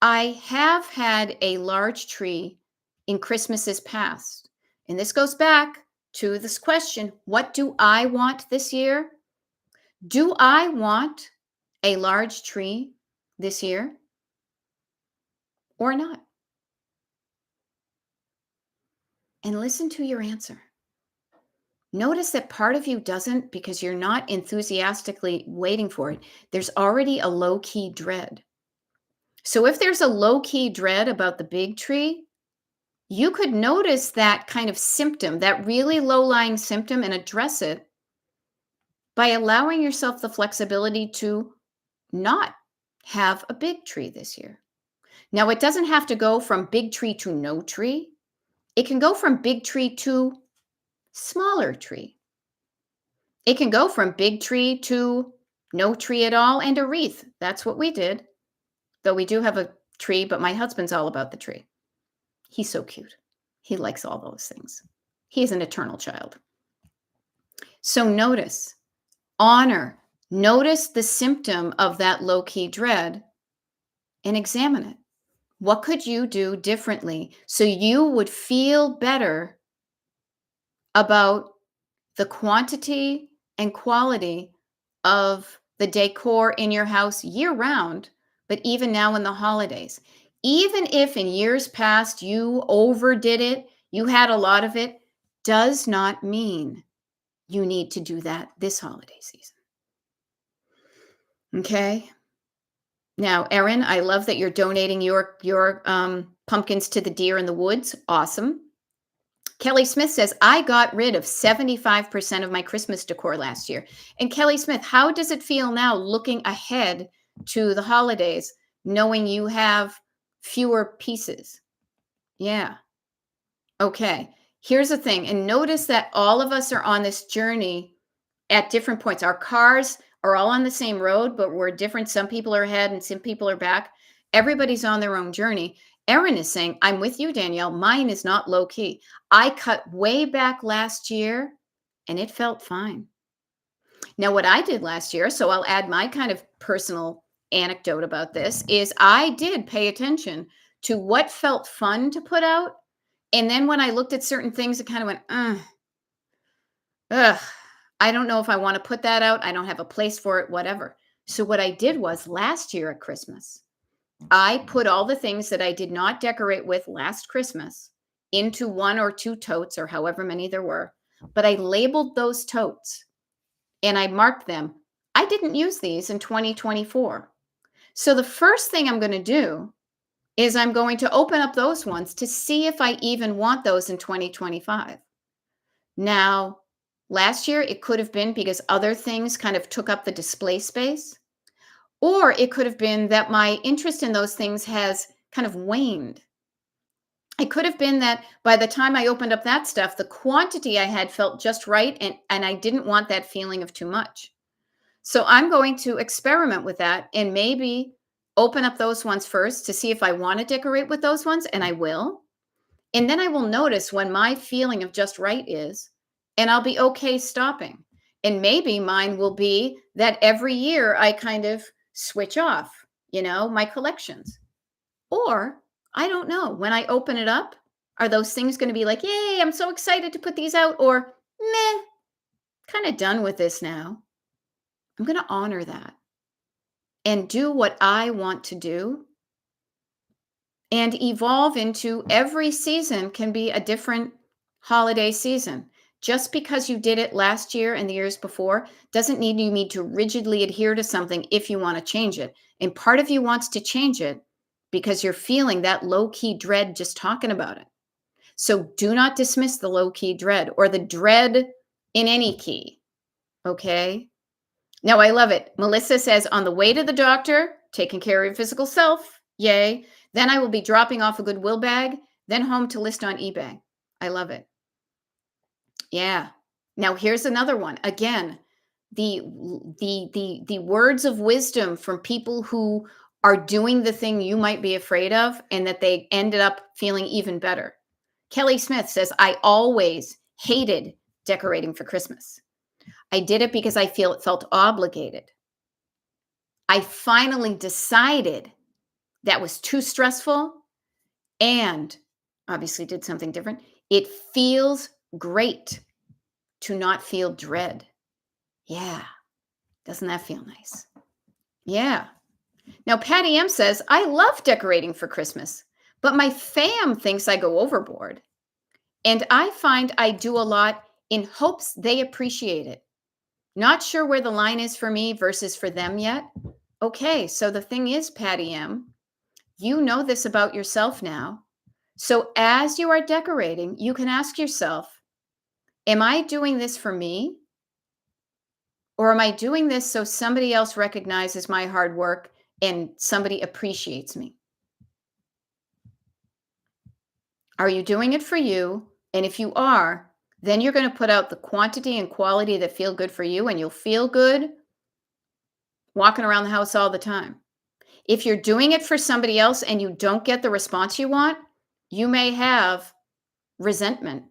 I have had a large tree in Christmases past, and this goes back to this question, what do I want this year? Do I want a large tree this year or not? And listen to your answer. Notice that part of you doesn't, because you're not enthusiastically waiting for it. There's already a low-key dread. So if there's a low-key dread about the big tree, you could notice that kind of symptom, that really low-lying symptom, and address it by allowing yourself the flexibility to not have a big tree this year. Now, it doesn't have to go from big tree to no tree. It can go from big tree to smaller tree. It can go from big tree to no tree at all and a wreath. That's what we did. Though we do have a tree, but my husband's all about the tree. He's so cute. He likes all those things. He is an eternal child. So notice, honor, notice the symptom of that low-key dread and examine it. What could you do differently so you would feel better about the quantity and quality of the decor in your house year round, but even now in the holidays? Even if in years past you overdid it, you had a lot of it, does not mean you need to do that this holiday season. Okay? Now, Erin, I love that you're donating your pumpkins to the deer in the woods. Awesome. Kelly Smith says, I got rid of 75% of my Christmas decor last year. And Kelly Smith, how does it feel now looking ahead to the holidays, knowing you have fewer pieces? Yeah. Okay. Here's the thing, and notice that all of us are on this journey at different points. Our cars are all on the same road, but we're different. Some people are ahead and some people are back. Everybody's on their own journey. Erin is saying, I'm with you, Danielle. Mine is not low key. I cut way back last year and it felt fine. Now, what I did last year, so I'll add my kind of personal anecdote about this, is I did pay attention to what felt fun to put out. And then when I looked at certain things, it kind of went, ugh, I don't know if I want to put that out. I don't have a place for it, whatever. So what I did was last year at Christmas, I put all the things that I did not decorate with last Christmas into 1 or 2 totes or however many there were, but I labeled those totes and I marked them. I didn't use these in 2024. So the first thing I'm going to do is I'm going to open up those ones to see if I even want those in 2025. Now, last year, it could have been because other things kind of took up the display space, or it could have been that my interest in those things has kind of waned. It could have been that by the time I opened up that stuff, the quantity I had felt just right, and I didn't want that feeling of too much. So I'm going to experiment with that and maybe open up those ones first to see if I want to decorate with those ones, and I will. And then I will notice when my feeling of just right is, and I'll be okay stopping. And maybe mine will be that every year I kind of switch off, my collections. Or I don't know, when I open it up, are those things going to be like, yay, I'm so excited to put these out, or meh, kind of done with this now. I'm going to honor that and do what I want to do and evolve into every season can be a different holiday season. Just because you did it last year and the years before doesn't mean you need to rigidly adhere to something if you want to change it. And part of you wants to change it because you're feeling that low-key dread just talking about it. So do not dismiss the low-key dread or the dread in any key. Okay? Now, I love it. Melissa says, on the way to the doctor, taking care of your physical self, yay. Then I will be dropping off a Goodwill bag, then home to list on eBay. I love it. Yeah. Now, here's another one. Again, the words of wisdom from people who are doing the thing you might be afraid of and that they ended up feeling even better. Kelly Smith says, I always hated decorating for Christmas. I did it because I felt obligated. I finally decided that was too stressful and obviously did something different. It feels great to not feel dread. Yeah. Doesn't that feel nice? Yeah. Now, Patty M says, I love decorating for Christmas, but my fam thinks I go overboard. And I find I do a lot in hopes they appreciate it. Not sure where the line is for me versus for them yet. Okay, so the thing is, Patty M, you know this about yourself now. So as you are decorating, you can ask yourself, am I doing this for me? Or am I doing this so somebody else recognizes my hard work and somebody appreciates me? Are you doing it for you? And if you are, then you're going to put out the quantity and quality that feel good for you, and you'll feel good walking around the house all the time. If you're doing it for somebody else and you don't get the response you want, you may have resentment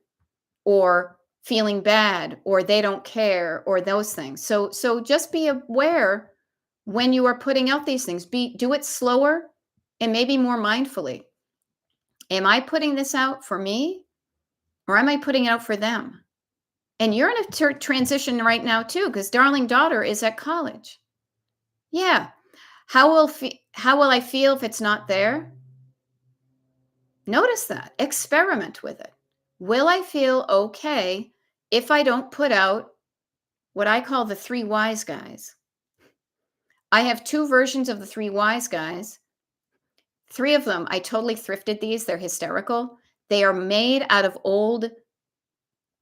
or feeling bad or they don't care or those things. So just be aware when you are putting out these things. Do it slower and maybe more mindfully. Am I putting this out for me or am I putting it out for them? And you're in a transition right now too, because darling daughter is at college. Yeah. How will I feel if it's not there? Notice that. Experiment with it. Will I feel okay if I don't put out what I call the 3 wise guys? I have 2 versions of the 3 wise guys. 3 of them, I totally thrifted these. They're hysterical. They are made out of old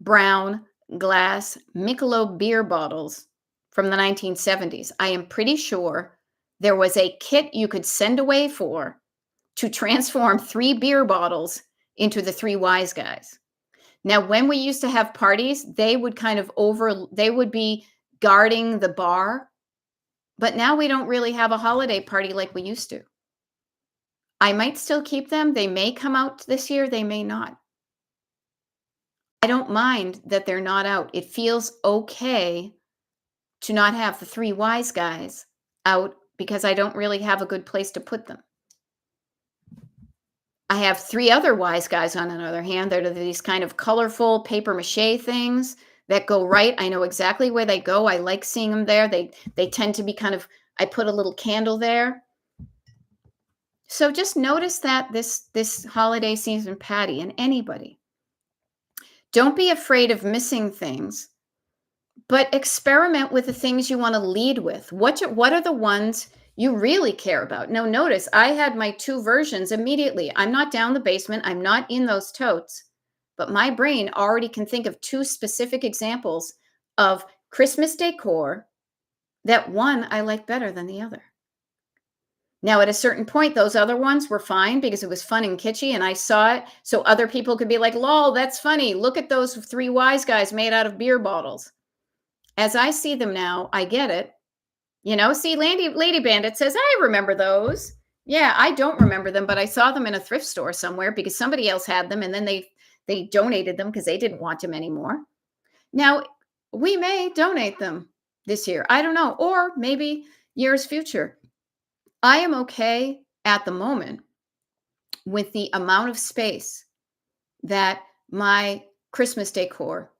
brown glass Michelob beer bottles from the 1970s. I am pretty sure there was a kit you could send away to transform 3 beer bottles into the 3 wise guys. Now, when we used to have parties, they would they would be guarding the bar, but now we don't really have a holiday party like we used to. I might still keep them. They may come out this year, they may not. I don't mind that they're not out. It feels okay to not have the 3 wise guys out because I don't really have a good place to put them. I have 3 other wise guys on the other hand that are these kind of colorful paper mache things that go right. I know exactly where they go. I like seeing them there. They tend to be kind of, I put a little candle there. So just notice that this holiday season, Patty, and anybody, don't be afraid of missing things, but experiment with the things you want to lead with. What are the ones you really care about? Now, notice I had my 2 versions immediately. I'm not down the basement. I'm not in those totes, but my brain already can think of 2 specific examples of Christmas decor that one I like better than the other. Now, at a certain point, those other ones were fine because it was fun and kitschy and I saw it. So other people could be like, lol, that's funny. Look at those 3 wise guys made out of beer bottles. As I see them now, I get it. See, Lady Bandit says, I remember those. Yeah, I don't remember them, but I saw them in a thrift store somewhere because somebody else had them and then they donated them because they didn't want them anymore. Now, we may donate them this year. I don't know. Or maybe years future. I am okay at the moment with the amount of space that my Christmas decor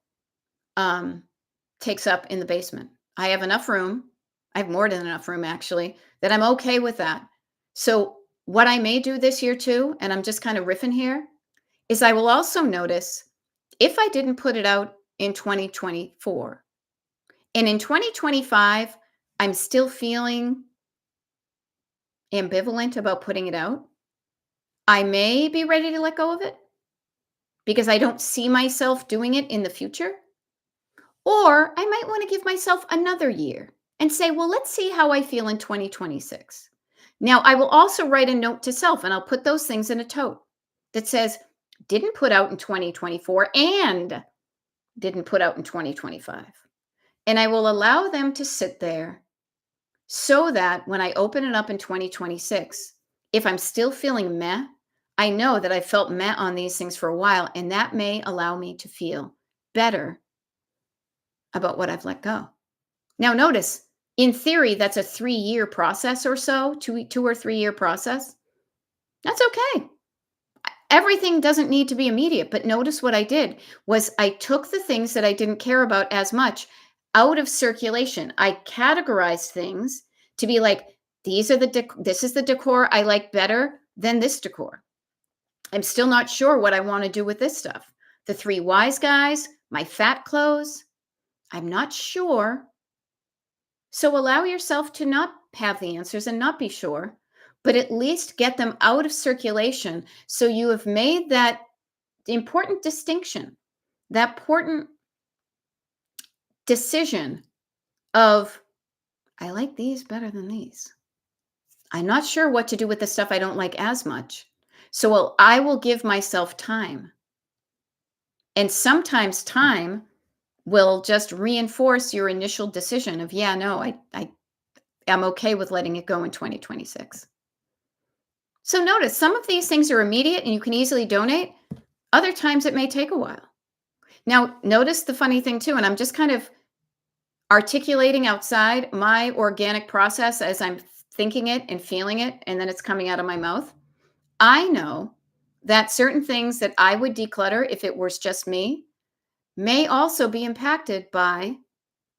takes up in the basement. I have enough room. I have more than enough room actually, that I'm okay with that. So what I may do this year too, and I'm just kind of riffing here, is I will also notice if I didn't put it out in 2024 and in 2025, I'm still feeling ambivalent about putting it out, I may be ready to let go of it because I don't see myself doing it in the future. Or I might want to give myself another year and say, well, let's see how I feel in 2026. Now, I will also write a note to self and I'll put those things in a tote that says, didn't put out in 2024 and didn't put out in 2025. And I will allow them to sit there so that when I open it up in 2026, if I'm still feeling meh, I know that I felt meh on these things for a while, and that may allow me to feel better about what I've let go. Now, notice, in theory, that's a 3-year process or so, 2 or 3 year process. That's okay. Everything doesn't need to be immediate, but notice what I did was I took the things that I didn't care about as much out of circulation. I categorized things to be like, this is the decor I like better than this decor. I'm still not sure what I want to do with this stuff. The 3 wise guys, my fat clothes, I'm not sure. So allow yourself to not have the answers and not be sure, but at least get them out of circulation so you have made that important distinction, that important decision of, I like these better than these. I'm not sure what to do with the stuff I don't like as much. So I will give myself time. And sometimes time will just reinforce your initial decision of, yeah, no, I'm okay with letting it go in 2026. So notice some of these things are immediate and you can easily donate. Other times it may take a while. Now, notice the funny thing too, and I'm just kind of articulating outside my organic process as I'm thinking it and feeling it, and then it's coming out of my mouth. I know that certain things that I would declutter if it was just me may also be impacted by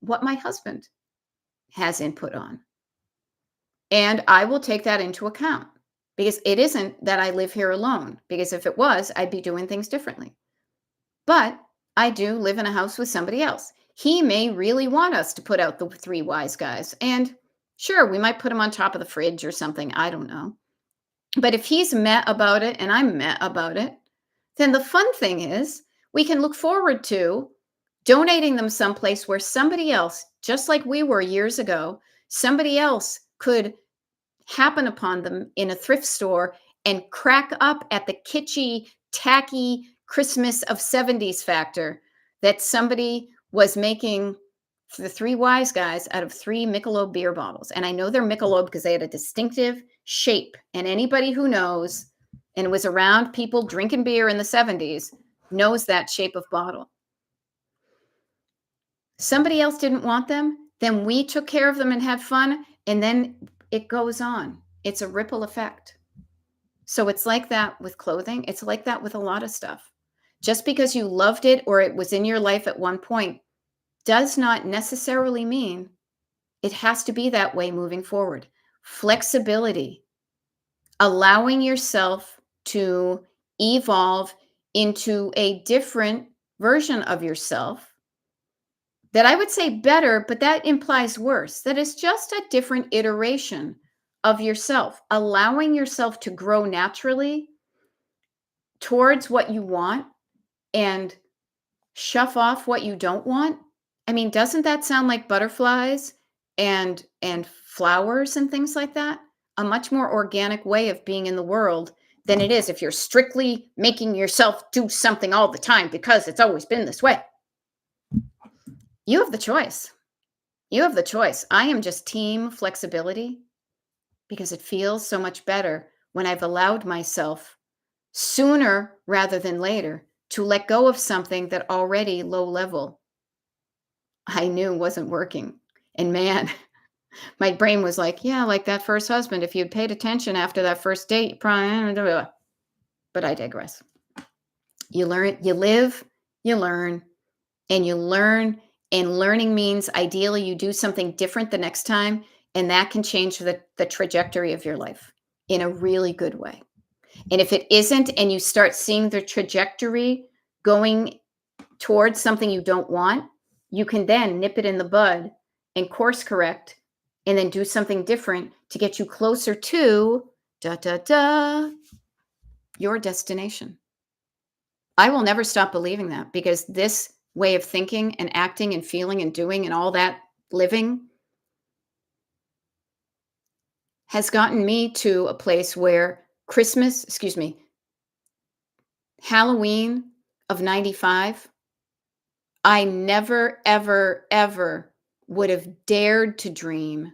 what my husband has input on. And I will take that into account because it isn't that I live here alone, because if it was, I'd be doing things differently. But I do live in a house with somebody else. He may really want us to put out the 3 wise guys. And sure, we might put them on top of the fridge or something. I don't know. But if he's meh about it and I'm meh about it, then the fun thing is we can look forward to donating them someplace where somebody else, just like we were years ago, somebody else could happen upon them in a thrift store and crack up at the kitschy, tacky Christmas of 70s factor that somebody was making the three wise guys out of three Michelob beer bottles. And I know they're Michelob because they had a distinctive shape. And anybody who knows and was around people drinking beer in the 70s knows that shape of bottle. Somebody else didn't want them. Then we took care of them and had fun. And then it goes on. It's a ripple effect. So it's like that with clothing. It's like that with a lot of stuff. Just because you loved it or it was in your life at one point does not necessarily mean it has to be that way moving forward. Flexibility, allowing yourself to evolve into a different version of yourself that I would say better, but that implies worse. That is just a different iteration of yourself, allowing yourself to grow naturally towards what you want and shove off what you don't want. I mean, doesn't that sound like butterflies and flowers and things like that? A much more organic way of being in the world than it is if you're strictly making yourself do something all the time because it's always been this way. You have the choice. You have the choice. I am just team flexibility because it feels so much better when I've allowed myself sooner rather than later to let go of something that already low level I knew wasn't working. And man, my brain was like, yeah, like that first husband, if you'd paid attention after that first date, you probably, but I digress. You learn, you live, you learn, and you learn. And learning means ideally you do something different the next time. And that can change the trajectory of your life in a really good way. And if it isn't, and you start seeing the trajectory going towards something you don't want, you can then nip it in the bud and course correct and then do something different to get you closer to your destination. I will never stop believing that because this way of thinking and acting and feeling and doing and all that living has gotten me to a place where Halloween of 95, I never, ever, ever would have dared to dream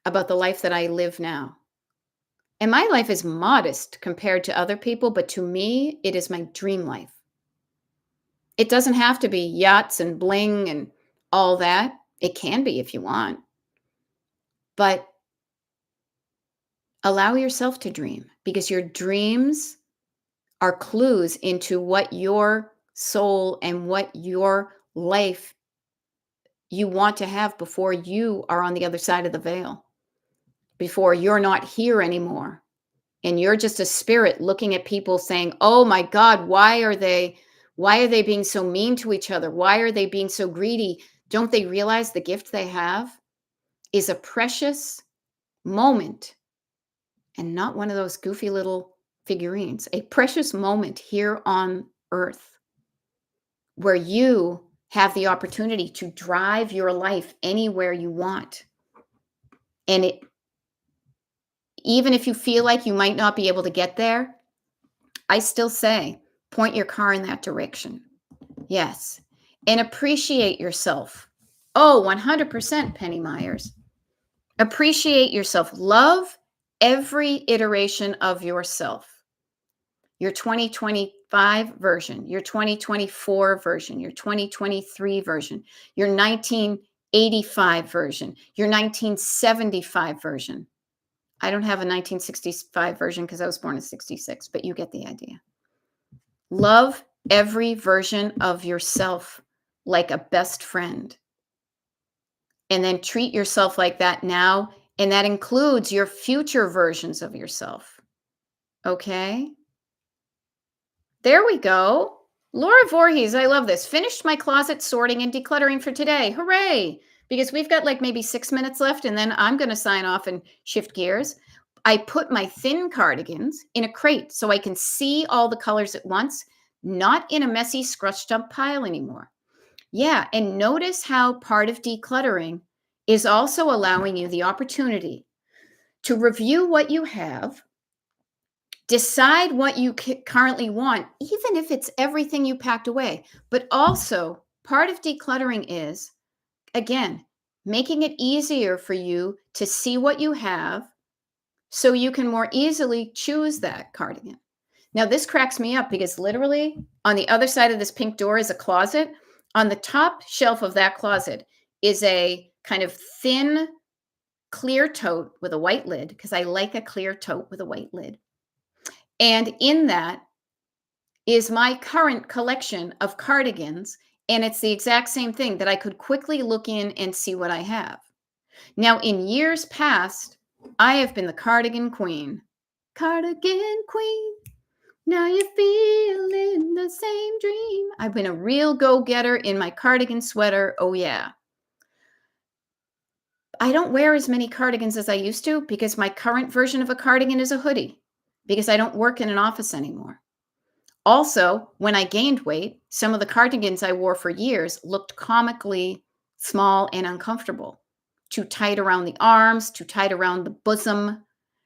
about the life that I live now. And my life is modest compared to other people, but to me, it is my dream life. It doesn't have to be yachts and bling and all that. It can be if you want. But allow yourself to dream because your dreams are clues into what your soul and what your life you want to have before you are on the other side of the veil, before you're not here anymore. And you're just a spirit looking at people saying, oh my God, why are they being so mean to each other? Why are they being so greedy? Don't they realize the gift they have is a precious moment and not one of those goofy little figurines, a precious moment here on earth where you have the opportunity to drive your life anywhere you want. And even if you feel like you might not be able to get there, I still say, point your car in that direction. Yes. And appreciate yourself. Oh, 100%, Penny Myers. Appreciate yourself. Love every iteration of yourself. Your 2025 version, your 2024 version, your 2023 version, your 1985 version, your 1975 version. I don't have a 1965 version because I was born in 66, but you get the idea. Love every version of yourself like a best friend. And then treat yourself like that now. And that includes your future versions of yourself. Okay? There we go. Laura Voorhees, I love this. Finished my closet sorting and decluttering for today. Hooray! Because we've got like maybe 6 minutes left and then I'm going to sign off and shift gears. I put my thin cardigans in a crate so I can see all the colors at once, not in a messy, scrunched up pile anymore. Yeah, and notice how part of decluttering is also allowing you the opportunity to review what you have, Decide what you currently want, even if it's everything you packed away. But also, part of decluttering is, again, making it easier for you to see what you have so you can more easily choose that cardigan. Now, this cracks me up because literally on the other side of this pink door is a closet. On the top shelf of that closet is a kind of thin, clear tote with a white lid, because I like a clear tote with a white lid. And in that is my current collection of cardigans. And it's the exact same thing that I could quickly look in and see what I have. Now, in years past, I have been the cardigan queen. Cardigan queen. Now you're feeling the same dream. I've been a real go-getter in my cardigan sweater. Oh, yeah. I don't wear as many cardigans as I used to because my current version of a cardigan is a hoodie because I don't work in an office anymore. Also, when I gained weight, some of the cardigans I wore for years looked comically small and uncomfortable. Too tight around the arms, too tight around the bosom.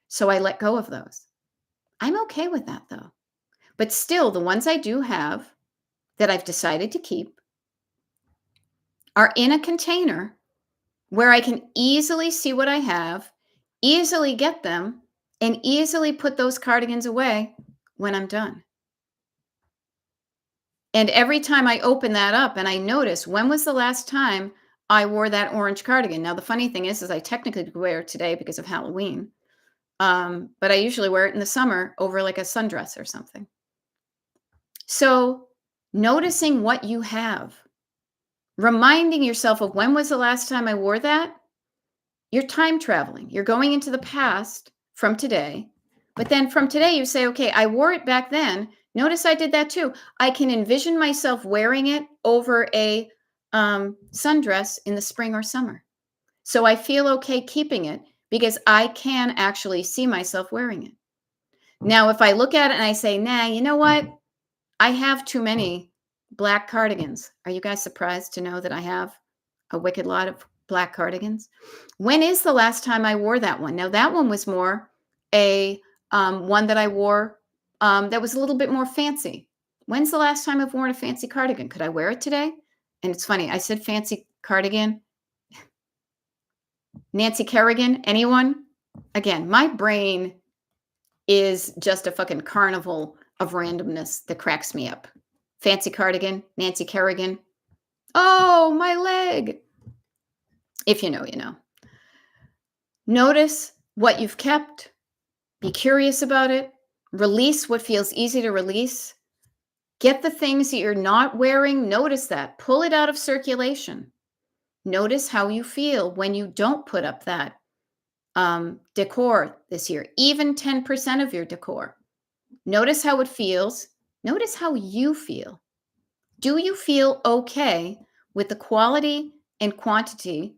So I let go of those. I'm okay with that though. But still, the ones I do have that I've decided to keep are in a container where I can easily see what I have, easily get them, and easily put those cardigans away when I'm done. And every time I open that up and I notice, when was the last time I wore that orange cardigan? Now, the funny thing is I technically wear it today because of Halloween. But I usually wear it in the summer over like a sundress or something. So noticing what you have, reminding yourself of when was the last time I wore that, you're time traveling. You're going into the past from today. But then from today, you say, okay, I wore it back then. Notice I did that too. I can envision myself wearing it over a sundress in the spring or summer. So I feel okay keeping it because I can actually see myself wearing it. Now, if I look at it and I say, nah, you know what? I have too many black cardigans. Are you guys surprised to know that I have a wicked lot of black cardigans? When is the last time I wore that one? Now, that one was more a one that I wore that was a little bit more fancy. When's the last time I've worn a fancy cardigan? Could I wear it today? And it's funny, I said fancy cardigan. Nancy Kerrigan, anyone? Again, my brain is just a fucking carnival of randomness that cracks me up. Fancy cardigan, Nancy Kerrigan. Oh, my leg. If you know, you know. Notice what you've kept. Be curious about it. Release what feels easy to release. Get the things that you're not wearing. Notice that. Pull it out of circulation. Notice how you feel when you don't put up that decor this year, even 10% of your decor. Notice how it feels. Notice how you feel. Do you feel okay with the quality and quantity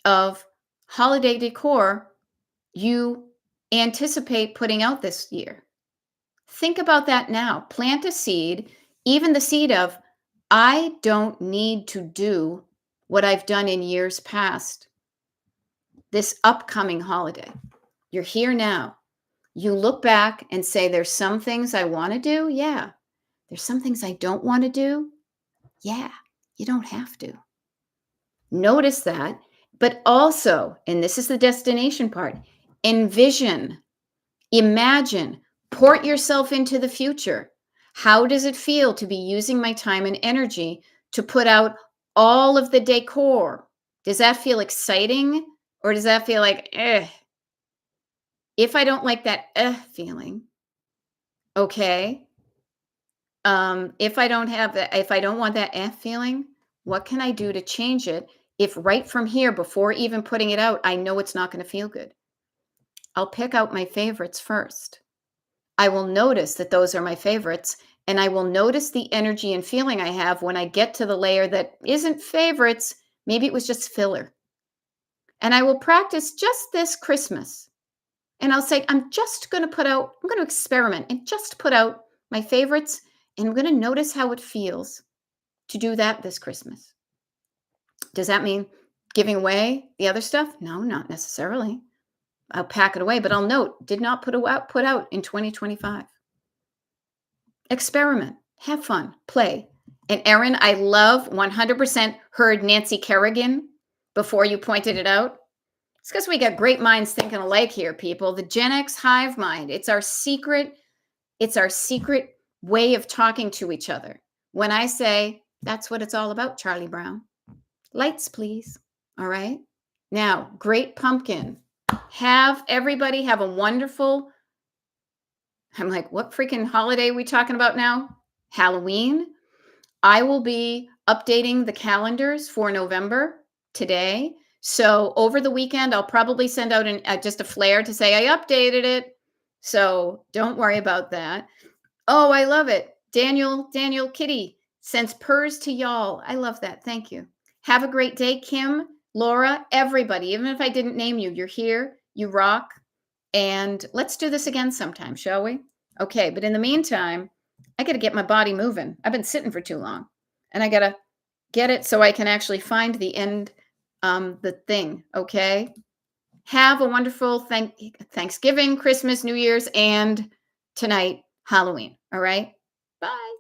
of holiday decor you anticipate putting out this year? Think about that now. Plant a seed, even the seed of, I don't need to do what I've done in years past this upcoming holiday. You're here now. You look back and say, there's some things I want to do. Yeah. There's some things I don't want to do. Yeah. You don't have to. Notice that. But also, and this is the destination part, envision, imagine, port yourself into the future. How does it feel to be using my time and energy to put out all of the decor? Does that feel exciting? Or does that feel like, eh? If I don't like that feeling, okay. If I don't want that feeling, what can I do to change it? If right from here, before even putting it out, I know it's not going to feel good. I'll pick out my favorites first. I will notice that those are my favorites, and I will notice the energy and feeling I have when I get to the layer that isn't favorites. Maybe it was just filler. And I will practice just this Christmas. And I'll say, I'm going to experiment and just put out my favorites, and I'm going to notice how it feels to do that this Christmas. Does that mean giving away the other stuff? No, not necessarily. I'll pack it away, but I'll note, did not put out in 2025. Experiment, have fun, play. And Erin, I love 100% heard Nancy Kerrigan before you pointed it out. It's because we got great minds thinking alike here, people. The Gen X hive mind. It's our secret way of talking to each other. When I say, that's what it's all about, Charlie Brown. Lights, please. All right. Now, Great Pumpkin. Have everybody have a wonderful, I'm like, what freaking holiday are we talking about now? Halloween. I will be updating the calendars for November today. So over the weekend, I'll probably send out just a flare to say I updated it. So don't worry about that. Oh, I love it. Daniel Kitty sends purrs to y'all. I love that. Thank you. Have a great day, Kim, Laura, everybody. Even if I didn't name you, you're here. You rock. And let's do this again sometime, shall we? Okay, but in the meantime, I got to get my body moving. I've been sitting for too long. And I got to get it so I can actually find the end, the thing, okay? Have a wonderful Thanksgiving, Christmas, New Year's, and tonight, Halloween. All right? Bye.